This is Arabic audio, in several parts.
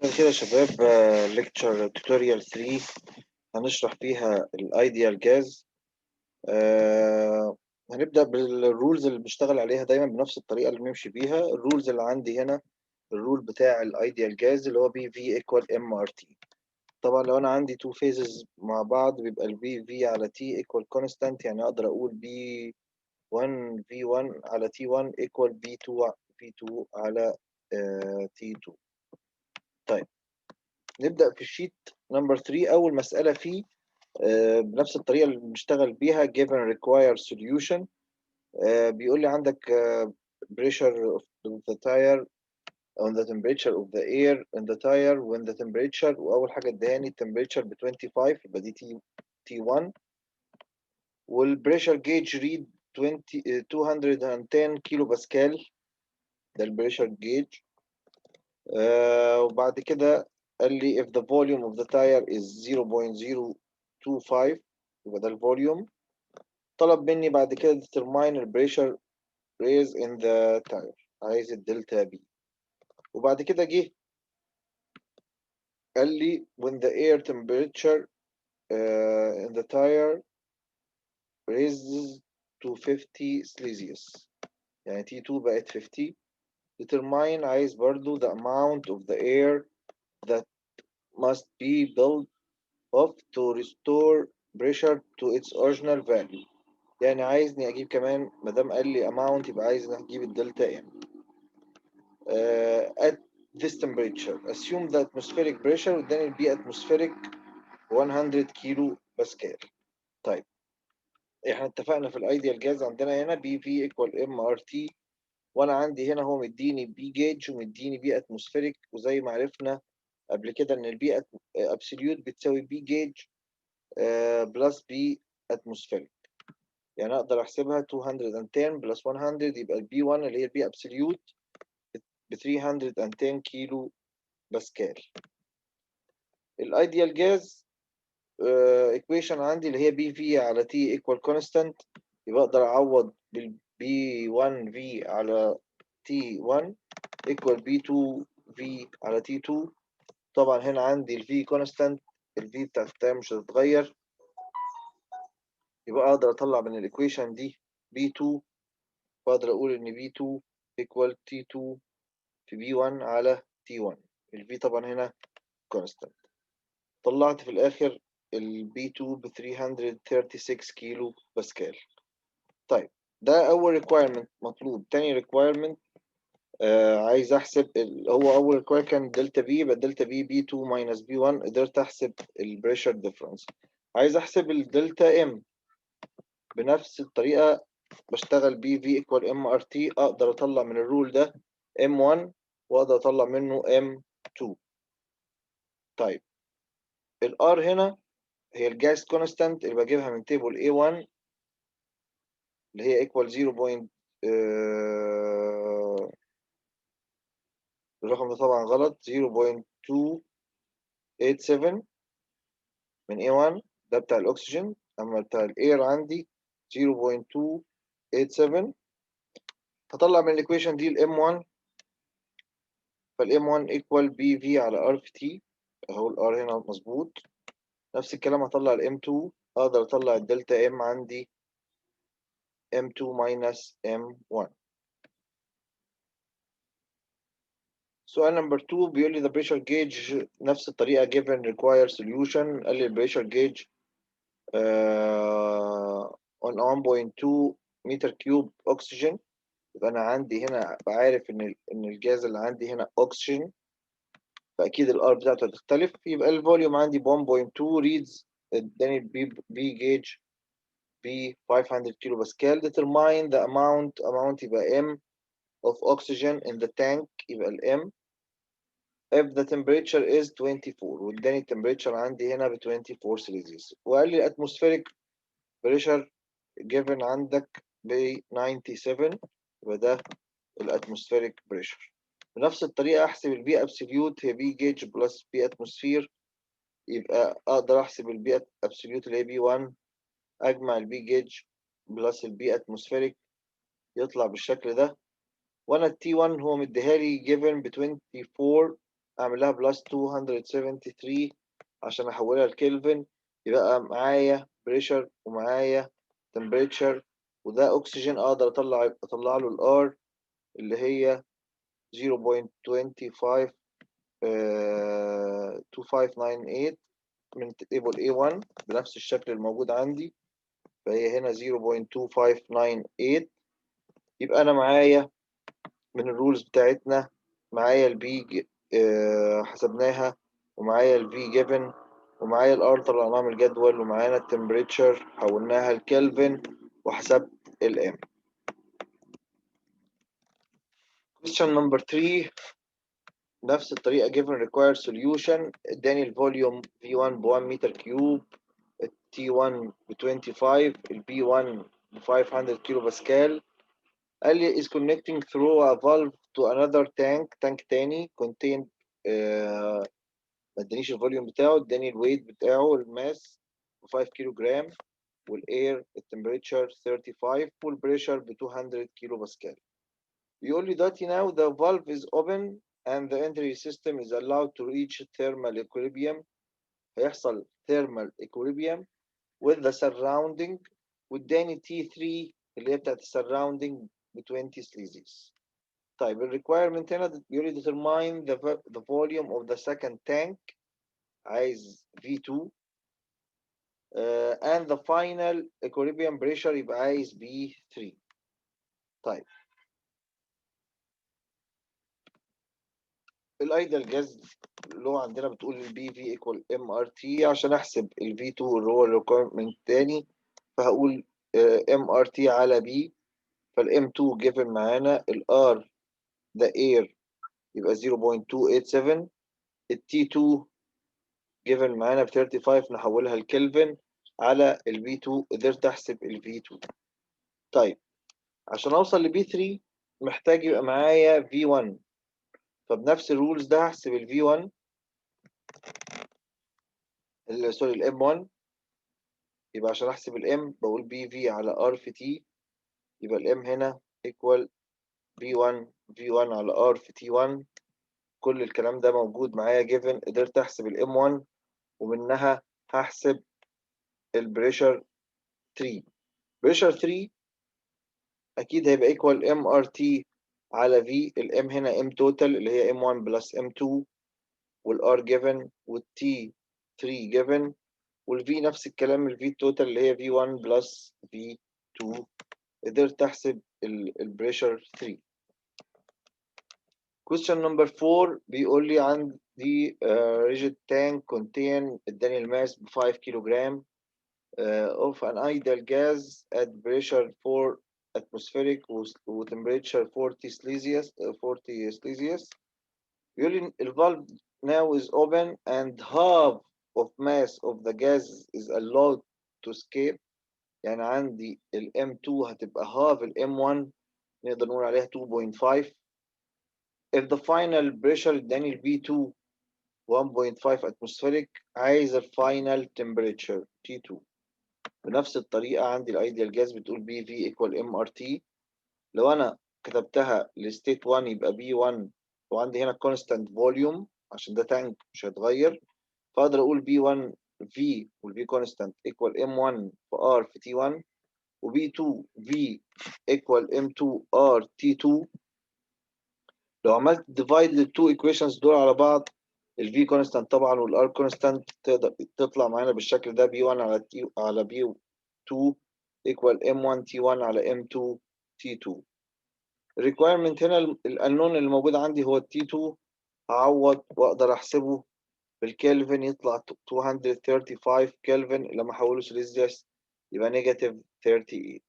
كده يا شباب، ليكتشر توتوريال 3 هنشرح فيها الايديال جاز. هنبدأ بالرولز اللي بنشتغل عليها دايما بنفس الطريقة اللي بنمشي بيها. الرولز اللي عندي هنا الرول بتاع الايديال جاز اللي هو بي في ايكوال ام ار تي. طبعا لو انا عندي تو فيزز مع بعض بيبقى البي في على تي ايكوال كونستانت، يعني اقدر اقول بي 1 في 1 على تي 1 ايكوال بي 2 في 2 على تي 2. طيب نبدأ في الشيت نمبر 3. أول مسألة فيه بنفس الطريقة اللي بنشتغل بيها given require solution. بيقول لي عندك pressure of the tire on the temperature of the air in the tire when the temperature، وأول حاجة اداني temperature ب 25 يبقى دي T1، والبريشر جيج read 210 كيلو باسكال، ده البريشر جيج. وبعد كده قال لي if the volume of the tire is 0.025 يبقى ده الفوليوم. طلب مني بعد كده determine the pressure raise in the tire، عايز الدلتا بي. وبعد كده جه قال لي when the air temperature in the tire raises to 50 Celsius، يعني T2 بقت 50. determine عايز برضو the amount of the air that must be built of to restore pressure to its original value، يعني عايزني اجيب كمان ما دام قال لي amount يبقى عايزني اجيب الدلتا ام. at this temperature assume the atmospheric pressure، واداني البي atmospheric 100 كيلو باسكال. طيب احنا اتفقنا في الايديال جاز عندنا هنا بي في ايكوال ام ار تي، وانا عندي هنا هو مديني بي جيج ومديني بي اتموسفيريك، وزي ما عرفنا قبل كده ان البي ابسوليوت بتساوي بي جيج بلس بي اتموسفيريك، يعني اقدر احسبها 210 بلس 100 يبقى البي 1 اللي هي البي ابسوليوت ب 310 كيلو باسكال. الايديال جاز ايكويشن عندي اللي هي بي في على تي ايكوال كونستانت، يبقى اقدر اعوض بالبي 1 في على تي 1 ايكوال بي 2 في على تي 2. طبعا هنا عندي الفي كونستانت، الفي بتاعت التايم مش هتتغير، يبقى اقدر اطلع من الايكويشن دي بي 2، واقدر اقول ان بي 2 ايكوال تي 2 في بي 1 على تي 1. الفي طبعا هنا كونستانت. طلعت في الاخر البي 2 ب 336 كيلو باسكال. طيب ده اول ريكويرمنت مطلوب. تاني ريكويرمنت عايز احسب هو اول ريكوير كان دلتا بي، يبقى دلتا بي بي 2 ماينس بي 1، قدرت احسب البريشر ديفرنس. عايز احسب الدلتا ام بنفس الطريقه بشتغل بي في ايكوال ام ار تي، اقدر اطلع من الرول ده ام 1 واقدر اطلع منه ام 2. طيب الار هنا هي الجاز كونستانت اللي بجيبها من تيبل A1 اللي هي ايكوال 0. الرقم ده طبعا غلط، 0.287 من A1 ده بتاع الأكسجين، أما بتاع الإير عندي 0.287. هطلع من الإيكويشن دي الإم 1، فالإم 1 إيكوال بي في على ار في تي، أهو الار هنا مظبوط. نفس الكلام هطلع الإم 2، أقدر أطلع الدلتا إم عندي إم 2 ماينس إم 1. سؤال نمبر 2 بيقول لي the pressure gauge نفس الطريقة given require solution. قال لي pressure gauge on 1.2 متر كيوب أكسجين، يبقى أنا عندي هنا بعرف إن الجاز اللي عندي هنا أكسجين، فأكيد الآر بتاعته هتختلف. يبقى الفوليوم عندي ب 1.2 ريدز، اداني بي جيج ب 500 كيلو باسكال. determine the amount يبقى M of oxygen in the tank، يبقى الM if the temperature is 24، واداني التمبريتشر عندي هنا ب 24 سيليزيوس. وقال لي atmospheric pressure given عندك ب 97، يبقى ده الاتموسفيريك بريشر. بنفس الطريقة احسب البي ابسوليوت هي بي جيج بلس بي اتموسفير، يبقى اقدر احسب البي ابسوليوت اللي هي بي 1 اجمع البي جيج بلس البي اتموسفيريك يطلع بالشكل ده. وانا التي 1 هو مديها لي given ب 24 اعمل لها بلس 273 عشان احولها لكلفن، يبقى معايا بريشر ومعايا تمبريتشر، وده اكسجين اقدر اطلع له الار اللي هي 0.25 2598 من تيبل A1 بنفس الشكل الموجود عندي، فهي هنا 0.2598. يبقى انا معايا من الرولز بتاعتنا معايا البي حسبناها، ومعايا الفي جيفن، ومعايا الار طلعناها من الجدول، ومعانا التمبريتشر حولناها لكلفن، وحسبت الام. question number 3 نفس الطريقة given required solution. اداني الفوليوم V1 ب 1 متر كيوب، T1 ب 25، B1 ب 500 كيلو باسكال. قال لي is connecting through a valve to another tank تاني contained ما ادانيش الفوليوم بتاعه، اداني الويت بتاعه الماس ب 5 كيلو جرام، والاير التمبريتشر 35، والبريشر ب 200 كيلو باسكال. بيقول لي دلوقتي now the valve is open and the entry system is allowed to reach thermal equilibrium. هيحصل thermal equilibrium with the surrounding، واداني T3 اللي هي بتاعت surrounding ب 20 سليزيس. طيب الريكوايرمنت هنا بيقول لي determine the volume of the second tank، عايز V2 and the final equilibrium pressure يبقى عايز B3. طيب الايدل جاز اللي هو عندنا بتقول البي في ايكوال ام ار تي، عشان احسب الفي 2 اللي هو الريكويرمنت تاني فهقول ام ار تي على بي، فالام 2 جيفن معانا، الار ده اير يبقى 0.287، التي 2 جيفن معانا ب 35 نحولها لكلفن على الفي 2، قدرت احسب الفي 2. طيب عشان اوصل لبي 3 محتاج يبقى معايا في 1، فبنفس الرولز ده هحسب الفي 1 سوري الام 1، يبقى عشان احسب الام بقول بي في على ار في تي، يبقى الام هنا ايكوال في 1 في 1 على ار في تي 1. كل الكلام ده موجود معايا جيفن، قدرت احسب الام 1 ومنها هحسب البريشر 3. بريشر 3 اكيد هيبقى ايكوال ام ار تي على في، الام هنا ام توتال اللي هي ام 1 بلس ام 2، والار جيفن، والتي 3 جيفن، والفي نفس الكلام الفي توتال اللي هي في 1 بلس في 2. قدرت احسب البريشر 3. question number 4 بيقول لي عندي rigid tank contain اداني الماس ب 5 كيلو جرام of an ideal gas at pressure 4 atmospheric و temperature 40 Celsius 40 Celsius. بيقول لي الفالف now is open and half of mass of the gas is allowed to escape. يعني عندي ال M2 هتبقى half ال M1، نقدر نقول عليها 2.5. if the final pressure اداني ال V2 1.5 atmospheric، عايز ال final temperature T2. بنفس الطريقة عندي الايديال جاز بتقول بي في equal MRT. لو انا كتبتها لستيت 1 يبقى B1، وعندي هنا constant volume عشان ده تانك مش هيتغير، فاقدر اقول B1 V والV constant equal M1 في R في T1، وB2 V equal M2 R T2. لو عملت ديفايد للتو ايكويشنز دول على بعض، الفي كونستانت طبعا والار كونستانت تقدر تطلع معانا بالشكل ده، بي 1 على تي على بي 2 ايكوال ام 1 تي 1 على ام 2 تي 2. الريكويرمنت هنا الانون اللي موجود عندي هو التي 2، هعوض واقدر احسبه بالكلفن يطلع 235 كلفن، لما احوله سيليزيوس يبقى نيجاتيف 38.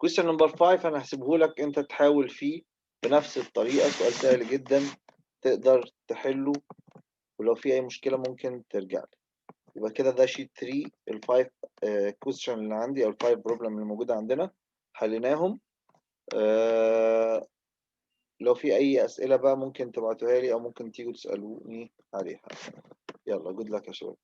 question number 5 انا هسيبه لك انت تحاول فيه بنفس الطريقة، سؤال سهل جدا تقدر تحله، ولو في أي مشكلة ممكن ترجع لي. يبقى كده ده شيت 3 الفايف question اللي عندي أو الفايف بروبلم اللي موجودة عندنا حليناهم. لو في أي أسئلة بقى ممكن تبعتوها لي أو ممكن تيجوا تسألوني عليها. يلا جود لك يا شباب.